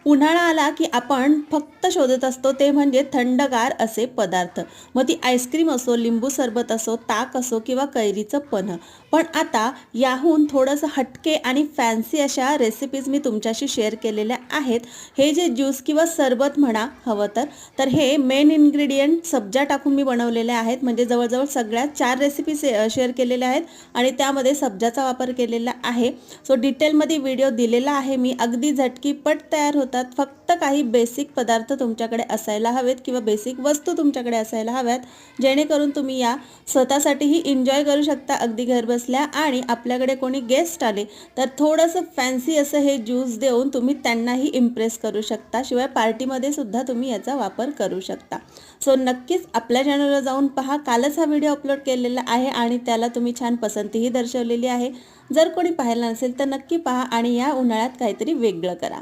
उन्हाळा आला की आपण फक्त शोधत असतो ते म्हणजे थंडगार असे पदार्थ. मग ती आईस्क्रीम असो, लिंबू सरबत असो, ताक असो किंवा कैरीचं पन्ह. पण आता याहून थोडंसं हटके आणि फॅन्सी अशा रेसिपीज मी तुमच्याशी शेअर केलेल्या आहेत. हे जे ज्यूस किंवा सरबत म्हणा हवं तर हे मेन इन्ग्रेडियंट सब्जा टाकून मी बनवलेले आहेत. म्हणजे जवळजवळ सगळ्या 4 रेसिपी शेअर केलेल्या आहेत आणि त्यामध्ये सब्जाचा वापर केलेला आहे. सो डिटेलमध्ये व्हिडिओ दिलेला आहे मी. अगदी झटकीपट तयार होतात. फक्त काही बेसिक पदार्थ तुमच्याकडे असायला हवेत किंवा बेसिक वस्तू तुमच्याकडे असायला हव्यात, जेणेकरून तुम्ही या स्वतःसाठीही एन्जॉय करू शकता अगदी घर बसल्या. आणि आपल्याकडे कोणी गेस्ट आले तर थोडंसं फॅन्सी असं हे ज्यूस देऊन तुम्ही त्यांनाही इम्प्रेस करू शकता. शिवाय पार्टीमध्ये सुद्धा तुम्ही याचा वापर करू शकता. सो नक्कीच आपल्या चॅनलवर जाऊन पहा. कालच हा व्हिडिओ अपलोड केलेला आहे आणि त्याला तुम्ही छान पसंतीही दर्शवलेली आहे. जर कोणी पाहिलं नसेल तर नक्की पहा आणि या उन्हाळ्यात काहीतरी वेगळं करा.